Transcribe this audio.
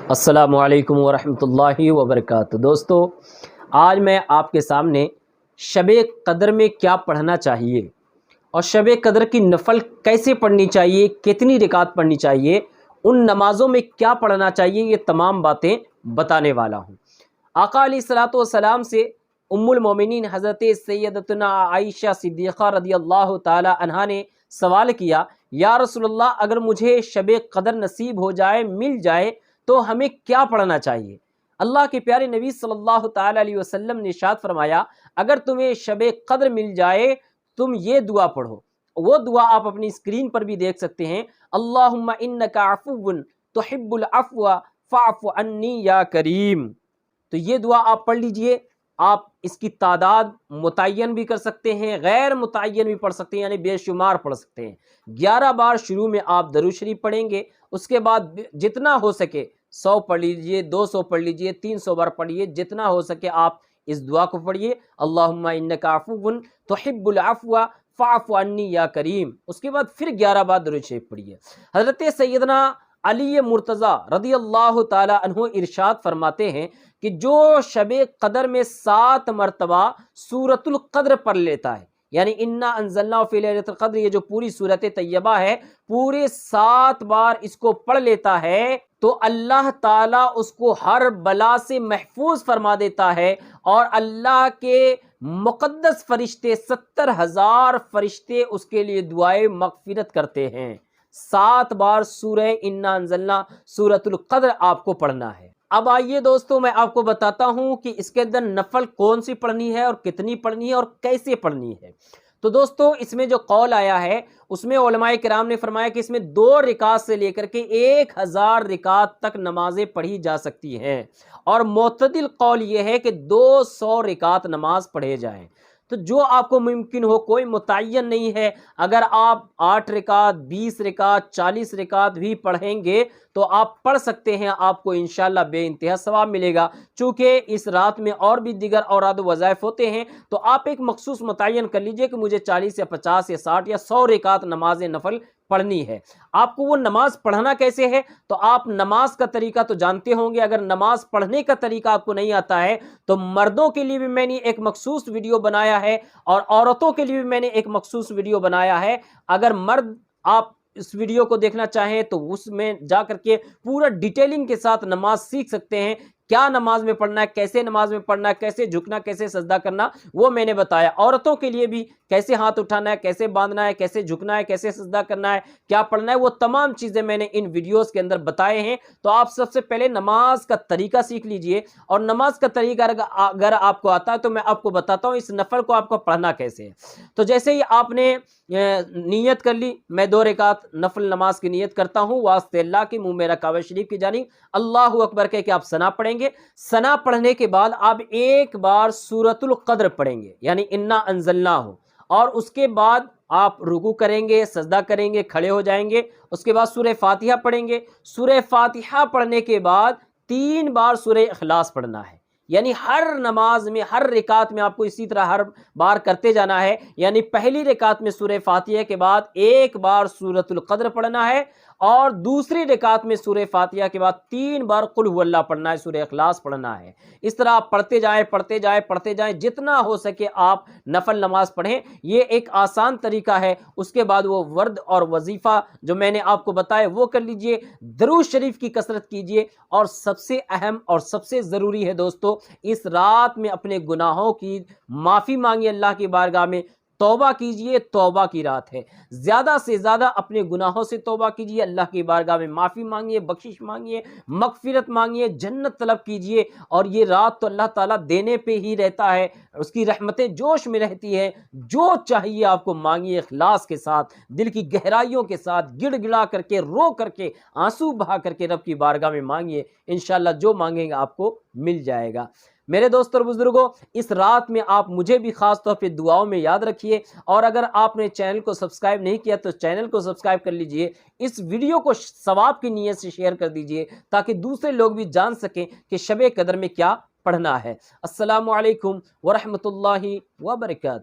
السلام علیکم ورحمۃ اللہ وبرکاتہ۔ دوستو، آج میں آپ کے سامنے شب قدر میں کیا پڑھنا چاہیے اور شب قدر کی نفل کیسے پڑھنی چاہیے، کتنی رکعت پڑھنی چاہیے، ان نمازوں میں کیا پڑھنا چاہیے، یہ تمام باتیں بتانے والا ہوں۔ آقا علیہ الصلوۃ والسلام سے ام المومنین حضرت سیدتنا عائشہ صدیقہ رضی اللہ تعالی عنہا نے سوال کیا، یا رسول اللہ، اگر مجھے شب قدر نصیب ہو جائے، مل جائے، تو ہمیں کیا پڑھنا چاہیے؟ اللہ کے پیارے نبی صلی اللہ تعالی علیہ وسلم نے ارشاد فرمایا، اگر تمہیں شب قدر مل جائے تم یہ دعا پڑھو۔ وہ دعا آپ اپنی اسکرین پر بھی دیکھ سکتے ہیں، اللہم انک عفو تحب العفو فاعف عنی یا کریم۔ تو یہ دعا آپ پڑھ لیجئے۔ آپ اس کی تعداد متعین بھی کر سکتے ہیں، غیر متعین بھی پڑھ سکتے ہیں، یعنی بے شمار پڑھ سکتے ہیں۔ 11 بار شروع میں آپ درود شریف پڑھیں گے، اس کے بعد جتنا ہو سکے 100 پڑھ لیجئے، 200 پڑھ لیجئے، 300 بار پڑھیے، جتنا ہو سکے آپ اس دعا کو پڑھیے، اللہم انک عفو تحب العفو فاعف عنی یا کریم۔ اس کے بعد پھر 11 بار درود شریف پڑھیے۔ حضرت سیدنا علی مرتضی رضی اللہ تعالی عنہ ارشاد فرماتے ہیں کہ جو شب قدر میں 7 مرتبہ سورۃ القدر پڑھ لیتا ہے، یعنی انا انزلناہ فی لیلۃ القدر، یہ جو پوری سورۃ طیبہ ہے، پورے 7 بار اس کو پڑھ لیتا ہے تو اللہ تعالیٰ اس کو ہر بلا سے محفوظ فرما دیتا ہے، اور اللہ کے مقدس فرشتے 70,000 فرشتے اس کے لیے دعائے مغفرت کرتے ہیں۔ 7 بار سورہ انا انزلنا سورۃ القدر آپ کو پڑھنا ہے۔ اب آئیے دوستو، میں آپ کو بتاتا ہوں کہ اس کے اندر نفل کون سی پڑھنی ہے اور کتنی پڑھنی ہے اور کیسے پڑھنی ہے۔ تو دوستو، اس میں جو قول آیا ہے اس میں علماء کرام نے فرمایا کہ اس میں 2 رکعت سے لے کر کے 1000 رکعت تک نمازیں پڑھی جا سکتی ہیں، اور معتدل قول یہ ہے کہ 200 رکعت نماز پڑھے جائیں۔ تو جو آپ کو ممکن ہو، کوئی متعین نہیں ہے۔ اگر آپ 8 رکعت، 20 رکعت، 40 رکعت بھی پڑھیں گے تو آپ پڑھ سکتے ہیں، آپ کو انشاءاللہ بے انتہا ثواب ملے گا۔ چونکہ اس رات میں اور بھی دیگر اوراد و وظائف ہوتے ہیں، تو آپ ایک مخصوص متعین کر لیجئے کہ مجھے 40 یا 50 یا 60 یا 100 رکعت نماز نفل پڑھنی ہے۔ آپ کو وہ نماز پڑھنا کیسے ہے؟ تو آپ نماز کا طریقہ تو جانتے ہوں گے۔ اگر نماز پڑھنے کا طریقہ آپ کو نہیں آتا ہے تو مردوں کے لیے بھی میں نے ایک مخصوص ویڈیو بنایا ہے، اور عورتوں کے لیے بھی میں نے ایک مخصوص ویڈیو بنایا ہے۔ اگر مرد آپ اس ویڈیو کو دیکھنا چاہیں تو اس میں جا کر کے پورا ڈیٹیلنگ کے ساتھ نماز سیکھ سکتے ہیں، کیا نماز میں پڑھنا ہے، کیسے نماز میں پڑھنا ہے، کیسے جھکنا، کیسے سجدہ کرنا، وہ میں نے بتایا۔ عورتوں کے لیے بھی کیسے ہاتھ اٹھانا ہے، کیسے باندھنا ہے، کیسے جھکنا ہے، کیسے سجدہ کرنا ہے، کیا پڑھنا ہے، وہ تمام چیزیں میں نے ان ویڈیوز کے اندر بتائے ہیں۔ تو آپ سب سے پہلے نماز کا طریقہ سیکھ لیجئے، اور نماز کا طریقہ اگر آپ کو آتا ہے تو میں آپ کو بتاتا ہوں اس نفل کو آپ کو پڑھنا کیسے ہے۔ تو جیسے ہی آپ نے نیت کر لی، میں 2 رکعت نفل نماز کی نیت کرتا ہوں واسطے اللہ کی، منہ میرا کعبہ شریف کی جانب اللہ اکبر کہہ کے آپ ثنا پڑھیں گے۔ ثنا پڑھنے کے بعد آپ ایک بار سورۃ القدر پڑھیں گے، یعنی انا انزلناہ، اور اس کے بعد آپ رکوع کریں گے، سجدہ کریں گے، کھڑے ہو جائیں گے۔ اس کے بعد سورہ فاتحہ پڑھیں گے۔ سورہ فاتحہ پڑھنے کے بعد 3 بار سورہ اخلاص پڑھنا ہے، یعنی ہر نماز میں، ہر رکعت میں آپ کو اسی طرح ہر بار کرتے جانا ہے۔ یعنی پہلی رکعت میں سورہ فاتحہ کے بعد 1 بار سورۃ القدر پڑھنا ہے، اور دوسری رکعت میں سورہ فاتحہ کے بعد 3 بار قل هو اللہ پڑھنا ہے، سورہ اخلاص پڑھنا ہے۔ اس طرح آپ پڑھتے جائیں، پڑھتے جائیں، پڑھتے جائیں، جتنا ہو سکے آپ نفل نماز پڑھیں۔ یہ ایک آسان طریقہ ہے۔ اس کے بعد وہ ورد اور وظیفہ جو میں نے آپ کو بتایا وہ کر لیجئے، درود شریف کی کثرت کیجئے، اور سب سے اہم اور سب سے ضروری ہے دوستو، اس رات میں اپنے گناہوں کی معافی مانگیے اللہ کی بارگاہ میں، توبہ کیجئے۔ توبہ کی رات ہے، زیادہ سے زیادہ اپنے گناہوں سے توبہ کیجئے، اللہ کی بارگاہ میں معافی مانگیے، بخشش مانگیے، مغفرت مانگیے، جنت طلب کیجئے۔ اور یہ رات تو اللہ تعالیٰ دینے پہ ہی رہتا ہے، اس کی رحمتیں جوش میں رہتی ہیں۔ جو چاہیے آپ کو مانگیے، اخلاص کے ساتھ، دل کی گہرائیوں کے ساتھ، گڑ گڑا کر کے، رو کر کے، آنسو بہا کر کے رب کی بارگاہ میں مانگیے، انشاءاللہ جو مانگیں گے آپ کو مل جائے گا۔ میرے دوست اور بزرگوں، اس رات میں آپ مجھے بھی خاص طور پہ دعاؤں میں یاد رکھیے، اور اگر آپ نے چینل کو سبسکرائب نہیں کیا تو چینل کو سبسکرائب کر لیجئے۔ اس ویڈیو کو ثواب کی نیت سے شیئر کر دیجئے تاکہ دوسرے لوگ بھی جان سکیں کہ شب قدر میں کیا پڑھنا ہے۔ السلام علیکم ورحمۃ اللہ وبرکاتہ۔